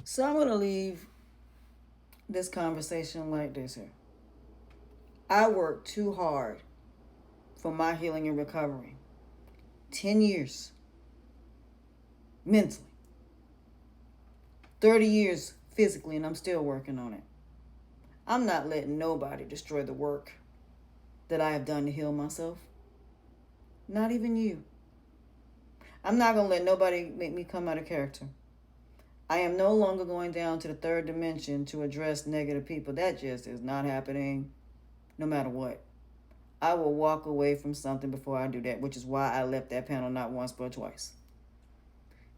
So I'm going to leave this conversation like this here. I worked too hard for my healing and recovery. 10 years mentally, 30 years physically, and I'm still working on it. I'm not letting nobody destroy the work that I have done to heal myself. Not even you. I'm not going to let nobody make me come out of character. I am no longer going down to the third dimension to address negative people. That just is not happening no matter what. I will walk away from something before I do that, which is why I left that panel not once but twice.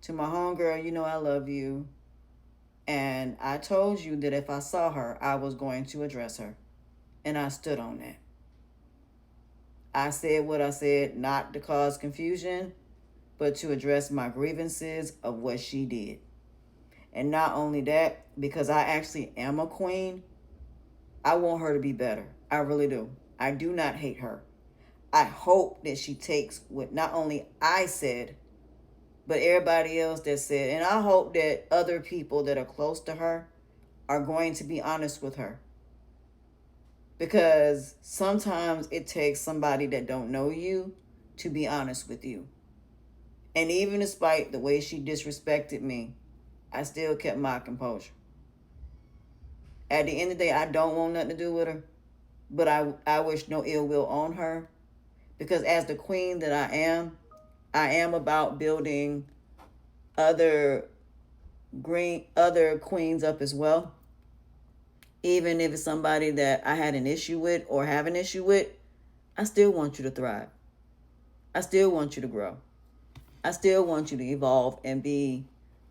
To my homegirl, you know I love you. And I told you that if I saw her, I was going to address her. And I stood on that. I said what I said, not to cause confusion, but to address my grievances of what she did. And not only that, because I actually am a queen, I want her to be better. I really do. I do not hate her. I hope that she takes what not only I said, but everybody else that said. And I hope that other people that are close to her are going to be honest with her. Because sometimes it takes somebody that don't know you to be honest with you. And even despite the way she disrespected me, I still kept my composure. At the end of the day, I don't want nothing to do with her, but I wish no ill will on her. Because as the queen that I am about building other queens up as well. Even if it's somebody that I had an issue with or have an issue with, I still want you to thrive. I still want you to grow. I still want you to evolve and be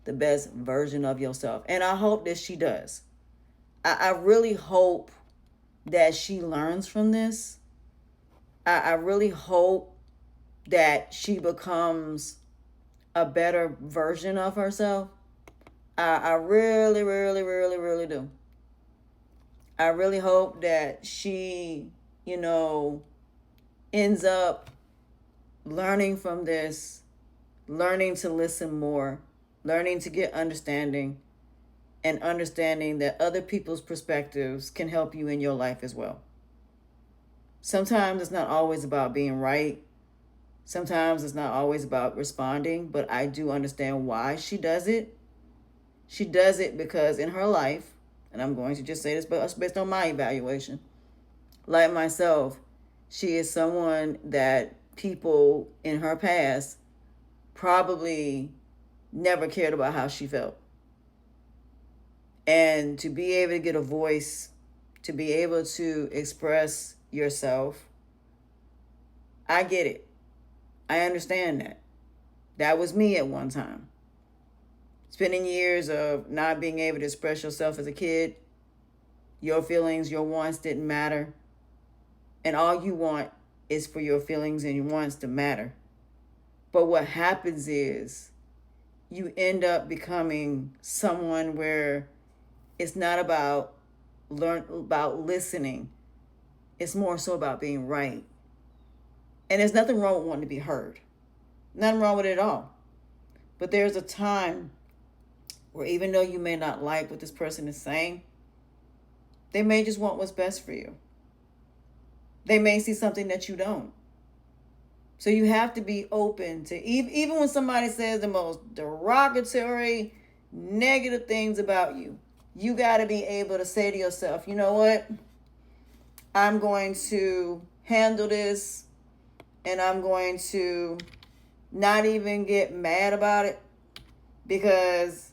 the best version of yourself. And I hope that she does. I really hope that she learns from this. I really hope that she becomes a better version of herself. I really, really, really, really do. I really hope that she, ends up learning from this, learning to listen more, learning to get understanding, and understanding that other people's perspectives can help you in your life as well. Sometimes it's not always about being right. Sometimes it's not always about responding, but I do understand why she does it. She does it because in her life, and I'm going to just say this based on my evaluation, like myself, she is someone that people in her past probably never cared about how she felt. And to be able to get a voice, to be able to express yourself, I get it. I understand that. That was me at one time. Spending years of not being able to express yourself as a kid, your feelings, your wants didn't matter. And all you want is for your feelings and your wants to matter. But what happens is you end up becoming someone where it's not about listening. It's more so about being right. And there's nothing wrong with wanting to be heard. Nothing wrong with it at all. But there's a time where even though you may not like what this person is saying, they may just want what's best for you. They may see something that you don't. So you have to be open to, even when somebody says the most derogatory, negative things about you, you got to be able to say to yourself, you know what? I'm going to handle this and I'm going to not even get mad about it because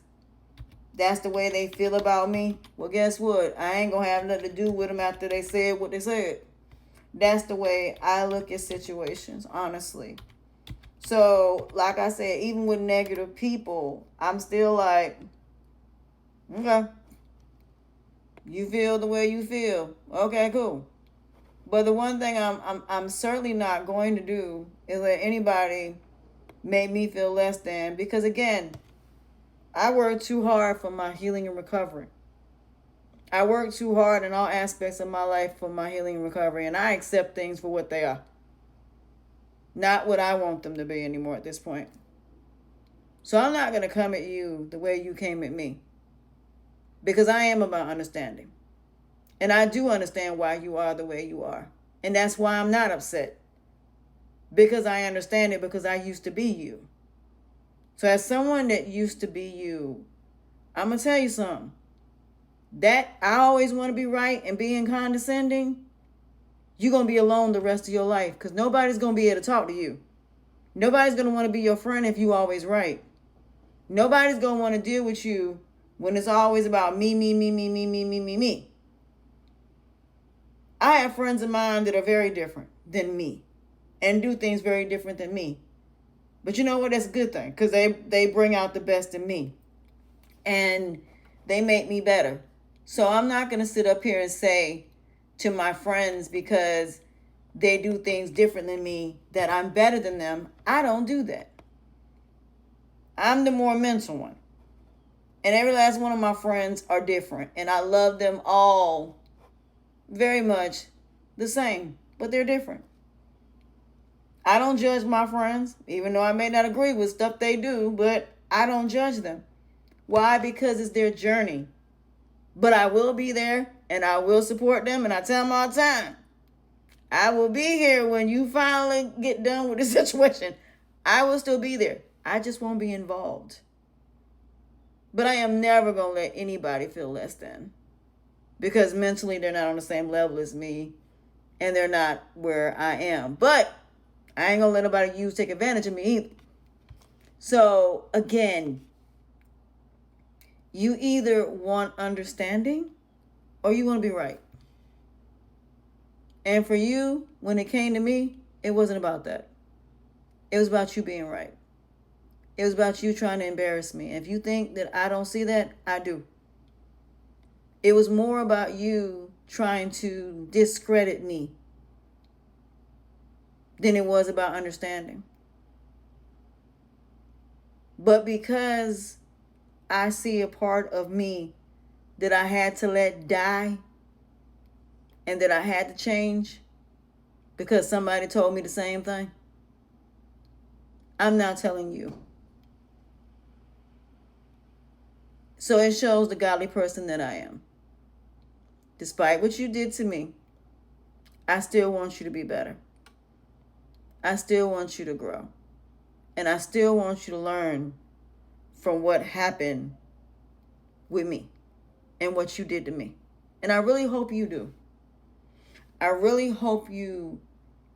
that's the way they feel about me. Well, guess what? I ain't going to have nothing to do with them after they said what they said. That's the way I look at situations, honestly. So, like I said, even with negative people, I'm still like, okay, you feel the way you feel. Okay, cool. But the one thing I'm certainly not going to do is let anybody make me feel less than, because again, I work too hard for my healing and recovery. I work too hard in all aspects of my life for my healing and recovery, and I accept things for what they are. Not what I want them to be anymore at this point. So I'm not going to come at you the way you came at me. because I am about understanding. And I do understand why you are the way you are. And that's why I'm not upset. Because I understand it, because I used to be you. So as someone that used to be you, I'm going to tell you something. That I always want to be right and being condescending, you're going to be alone the rest of your life, because nobody's going to be able to talk to you. Nobody's going to want to be your friend if you always right. Nobody's going to want to deal with you when it's always about me, me, me, me, me, me, me, me, me. I have friends of mine that are very different than me and do things very different than me. But you know what? That's a good thing, because they bring out the best in me. And they make me better. So I'm not going to sit up here and say to my friends, because they do things different than me, that I'm better than them. I don't do that. I'm the more mental one. And every last one of my friends are different. And I love them all very much the same. But they're different. I don't judge my friends, even though I may not agree with stuff they do. But I don't judge them. Why? Because it's their journey. But I will be there and I will support them. And I tell them all the time, I will be here when you finally get done with the situation. I will still be there. I just won't be involved. But I am never going to let anybody feel less than. Because mentally they're not on the same level as me. And they're not where I am. But I ain't going to let nobody take advantage of me either. So again, you either want understanding or you want to be right. And for you, when it came to me, it wasn't about that. It was about you being right. It was about you trying to embarrass me. If you think that I don't see that, I do. It was more about you trying to discredit me than it was about understanding. But because I see a part of me that I had to let die and that I had to change because somebody told me the same thing, I'm now telling you. So it shows the godly person that I am. Despite what you did to me, I still want you to be better. I still want you to grow. And I still want you to learn from what happened with me and what you did to me. And I really hope you do. I really hope you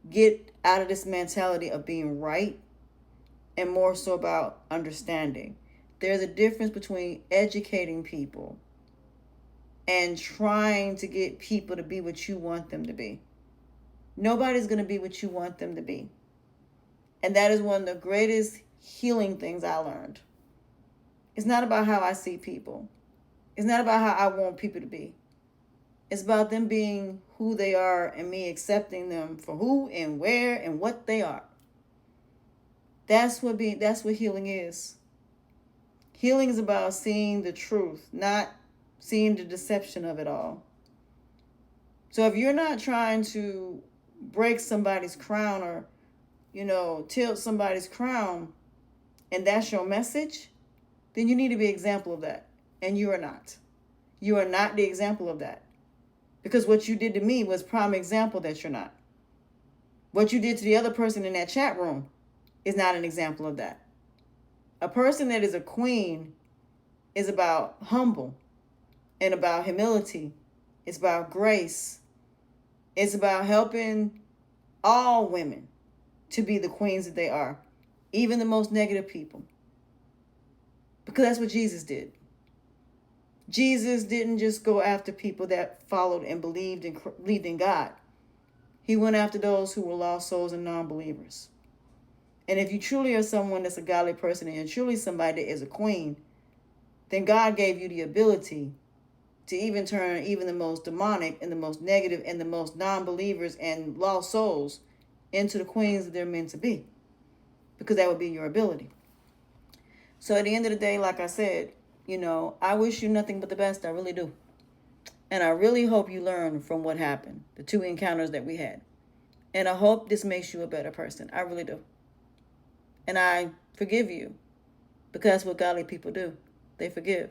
get out of this mentality of being right and more so about understanding. There's a difference between educating people and trying to get people to be what you want them to be. Nobody's going to be what you want them to be. And that is one of the greatest healing things I learned. It's not about how I see people. It's not about how I want people to be. It's about them being who they are and me accepting them for who and where and what they are. That's what healing is. Healing is about seeing the truth, not seeing the deception of it all. So if you're not trying to break somebody's crown or, tilt somebody's crown, and that's your message, then you need to be an example of that. And you are not. You are not the example of that. Because what you did to me was prime example that you're not. What you did to the other person in that chat room is not an example of that. A person that is a queen is about humble and about humility. It's about grace. It's about helping all women to be the queens that they are, even the most negative people. Because that's what Jesus did. Jesus didn't just go after people that followed and believed in God. He went after those who were lost souls and non-believers. And if you truly are someone that's a godly person and you're truly somebody that is a queen, then God gave you the ability to even turn even the most demonic and the most negative and the most non-believers and lost souls into the queens that they're meant to be. Because that would be your ability. So at the end of the day, like I said, I wish you nothing but the best. I really do. And I really hope you learn from what happened, the 2 encounters that we had. And I hope this makes you a better person. I really do. And I forgive you because that's what godly people do. They forgive.